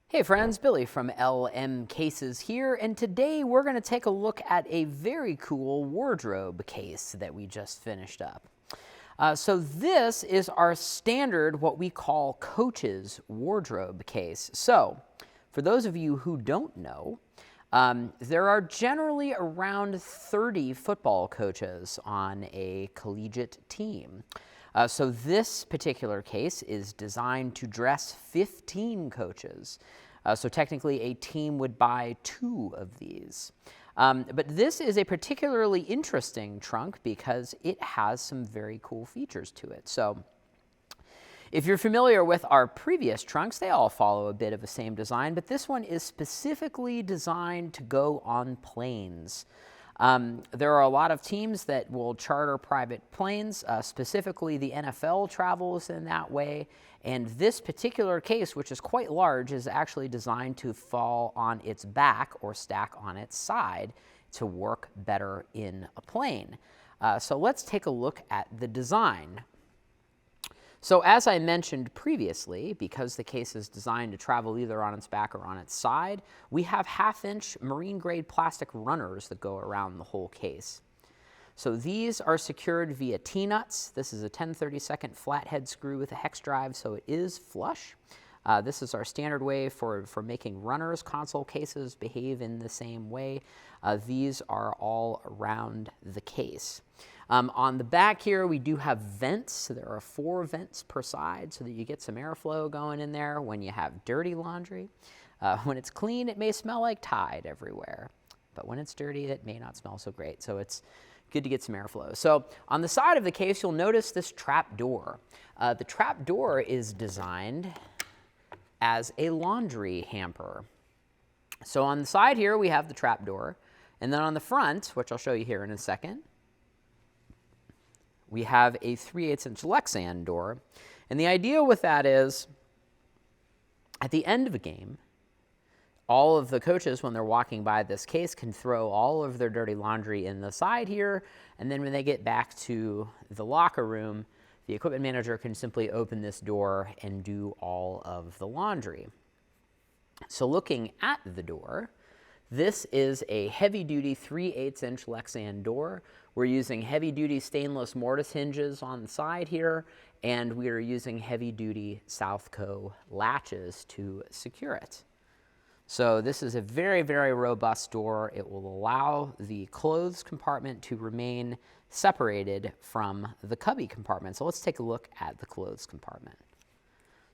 Hey friends, Billy from LM Cases here, and today we're going to take a look at a very cool wardrobe case that we just finished up. So this is our standard, what we call coach's wardrobe case. So for those of you who don't know, there are generally around 30 football coaches on a collegiate team. So this particular case is designed to dress 15 coaches. So technically a team would buy 2 of these. But this is a particularly interesting trunk because it has some very cool features to it. So if you're familiar with our previous trunks, they all follow a bit of the same design, but this one is specifically designed to go on planes. There are a lot of teams that will charter private planes, specifically the NFL travels in that way, and this particular case, which is quite large, is actually designed to fall on its back or stack on its side to work better in a plane. So let's take a look at the design. So as I mentioned previously, because the case is designed to travel either on its back or on its side, we have 1/2-inch marine-grade plastic runners that go around the whole case. So these are secured via T-nuts. This is a 10/32 flathead screw with a hex drive, so it is flush. This is our standard way for making runners. Console cases behave in the same way. These are all around the case. On the back here, we do have vents. So there are 4 vents per side so that you get some airflow going in there when you have dirty laundry. When it's clean, it may smell like Tide everywhere. But when it's dirty, it may not smell so great. So it's good to get some airflow. So on the side of the case, you'll notice this trap door. The trap door is designed as a laundry hamper. So on the side here, we have the trap door. And then on the front, which I'll show you here in a second, we have a 3/8-inch Lexan door. And the idea with that is, at the end of a game, all of the coaches, when they're walking by this case, can throw all of their dirty laundry in the side here, and then when they get back to the locker room, the equipment manager can simply open this door and do all of the laundry. So looking at the door, this is a heavy-duty 3/8-inch Lexan door. We're using heavy-duty stainless mortise hinges on the side here, and we are using heavy-duty Southco latches to secure it. So this is a very, very robust door. It will allow the clothes compartment to remain separated from the cubby compartment. So let's take a look at the clothes compartment.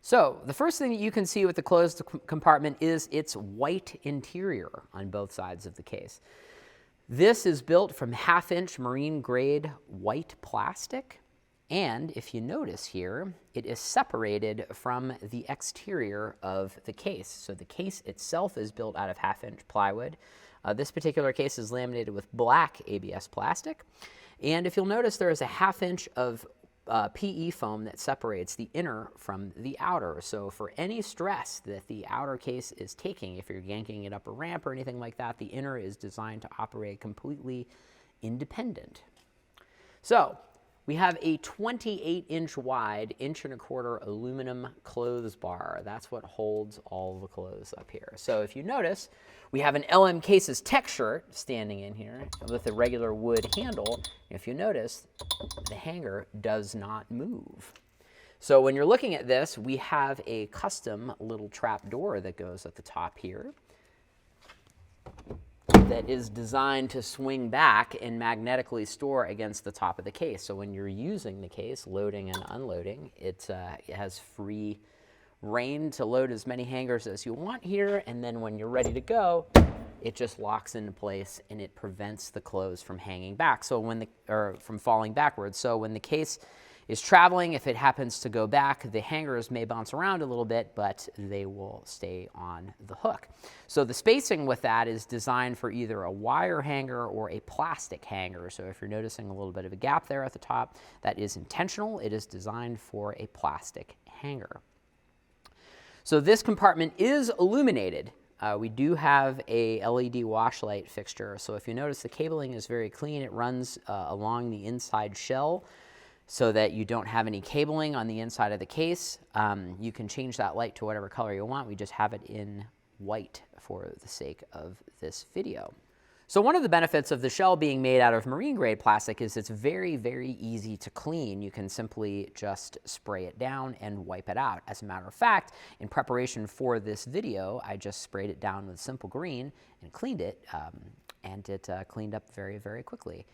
So the first thing that you can see with the closed compartment is its white interior on both sides of the case. This is built from 1/2-inch marine-grade white plastic. And if you notice here, it is separated from the exterior of the case. So the case itself is built out of 1/2-inch plywood. This particular case is laminated with black ABS plastic. And if you'll notice, there is a 1/2-inch of PE foam that separates the inner from the outer. So for any stress that the outer case is taking, if you're yanking it up a ramp or anything like that, the inner is designed to operate completely independent. So we have a 28-inch wide, 1.25-inch aluminum clothes bar. That's what holds all the clothes up here. So if you notice, we have an LM Cases tech shirt standing in here with a regular wood handle. If you notice, the hanger does not move. So when you're looking at this, we have a custom little trap door that goes at the top here that is designed to swing back and magnetically store against the top of the case. So when you're using the case, loading and unloading, it has free reign to load as many hangers as you want here, and then when you're ready to go, it just locks into place and it prevents the clothes from hanging back, from falling backwards. So when the case is traveling, if it happens to go back, the hangers may bounce around a little bit, but they will stay on the hook. So the spacing with that is designed for either a wire hanger or a plastic hanger. So if you're noticing a little bit of a gap there at the top, that is intentional. It is designed for a plastic hanger. So this compartment is illuminated. We do have a LED wash light fixture. So if you notice, the cabling is very clean. It runs along the inside shell. so that you don't have any cabling on the inside of the case. You can change that light to whatever color you want. We just have it in white for the sake of this video. So one of the benefits of the shell being made out of marine grade plastic is it's very, very easy to clean. You can simply just spray it down and wipe it out. As a matter of fact, in preparation for this video, I just sprayed it down with Simple Green and cleaned it, and it cleaned up very, very quickly.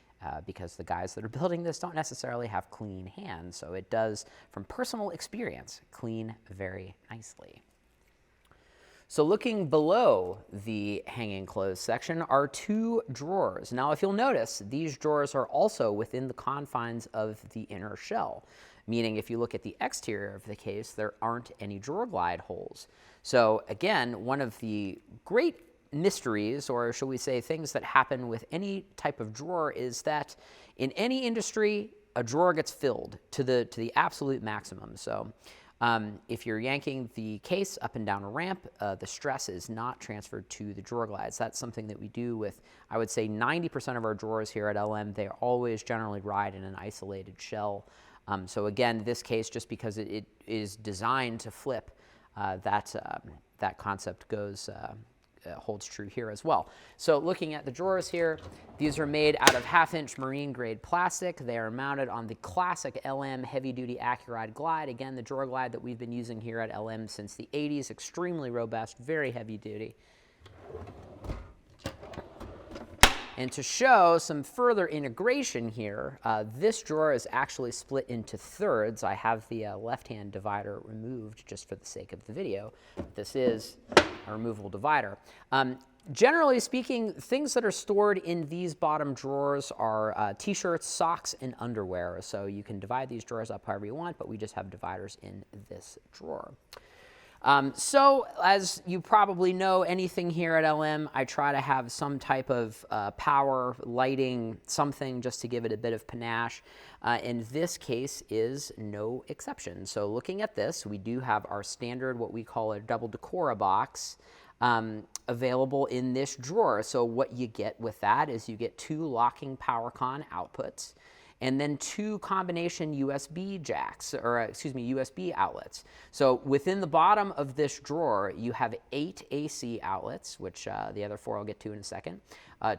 Because the guys that are building this don't necessarily have clean hands, so it does, from personal experience, clean very nicely. So looking below the hanging clothes section are 2 drawers. Now, if you'll notice, these drawers are also within the confines of the inner shell, meaning if you look at the exterior of the case, there aren't any drawer glide holes. So again, one of the great mysteries, or shall we say things that happen with any type of drawer, is that in any industry, a drawer gets filled to the absolute maximum. So if you're yanking the case up and down a ramp, the stress is not transferred to the drawer glides. That's something that we do with, I would say, 90% of our drawers here at LM. They always generally ride in an isolated shell. So again, this case, just because it is designed to flip, that concept holds true here as well. So looking at the drawers here, these are made out of 1/2-inch marine grade plastic. They are mounted on the classic LM heavy duty Accuride glide. Again, the drawer glide that we've been using here at LM since the 80s, extremely robust, very heavy duty. And to show some further integration here, this drawer is actually split into thirds. I have the left-hand divider removed just for the sake of the video. This is a removable divider. Generally speaking, things that are stored in these bottom drawers are t-shirts, socks, and underwear. So you can divide these drawers up however you want, but we just have dividers in this drawer. So as you probably know, anything here at LM, I try to have some type of power, lighting, something just to give it a bit of panache. And this case is no exception. So looking at this, we do have our standard, what we call a double Decora box, available in this drawer. So what you get with that is you get 2 locking PowerCon outputs, and then 2 combination USB jacks, or excuse me, USB outlets. So within the bottom of this drawer, you have 8 AC outlets, which the other 4 I'll get to in a second,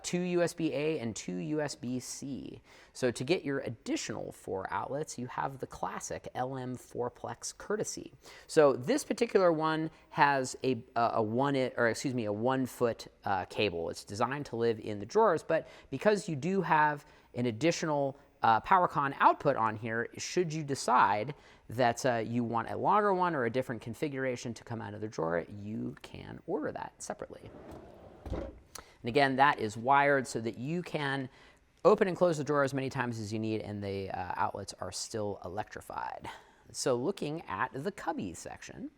2 USB-A and 2 USB-C. So to get your additional 4 outlets, you have the classic LM 4-plex courtesy. So this particular one has a 1-foot cable. It's designed to live in the drawers, but because you do have an additional PowerCon output on here, should you decide that you want a longer one or a different configuration to come out of the drawer, you can order that separately. And again, that is wired so that you can open and close the drawer as many times as you need, and the outlets are still electrified. So looking at the cubby section,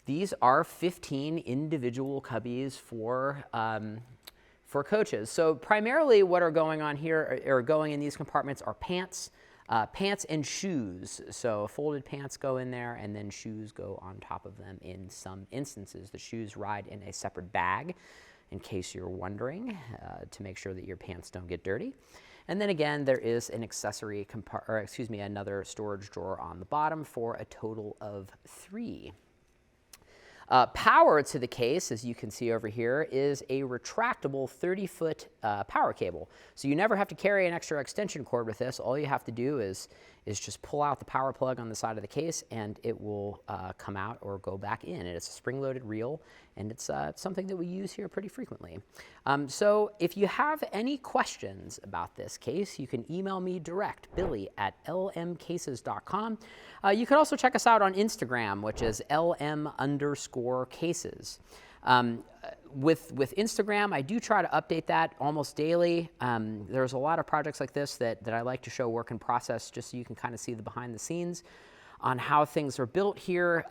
these are 15 individual cubbies for coaches. So primarily what are going on here, or going in these compartments, are pants, pants and shoes. So folded pants go in there, and then shoes go on top of them in some instances. The shoes ride in a separate bag, in case you're wondering, to make sure that your pants don't get dirty. And then again, there is an accessory, another storage drawer on the bottom for a total of 3. Power to the case, as you can see over here, is a retractable 30-foot power cable. So you never have to carry an extra extension cord with this. All you have to do is just pull out the power plug on the side of the case, and it will come out or go back in. And it's a spring-loaded reel, and it's something that we use here pretty frequently. So if you have any questions about this case, you can email me direct, billy@lmcases.com. You can also check us out on Instagram, which is LM_cases. With Instagram, I do try to update that almost daily. There's a lot of projects like this that I like to show work in process, just so you can kind of see the behind the scenes on how things are built here.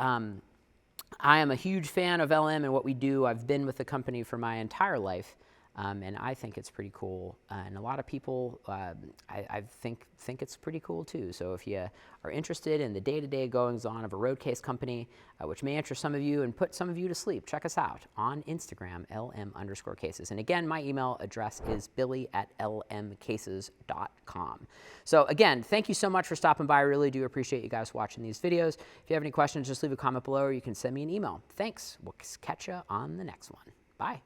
I am a huge fan of LM and what we do. I've been with the company for my entire life. And I think it's pretty cool, and a lot of people I think it's pretty cool too. So if you are interested in the day-to-day goings-on of a road case company, which may interest some of you and put some of you to sleep, check us out on Instagram, LM_cases. And again, my email address is billy@lmcases.com. So again, thank you so much for stopping by. I really do appreciate you guys watching these videos. If you have any questions, just leave a comment below, or you can send me an email. Thanks. We'll catch you on the next one. Bye.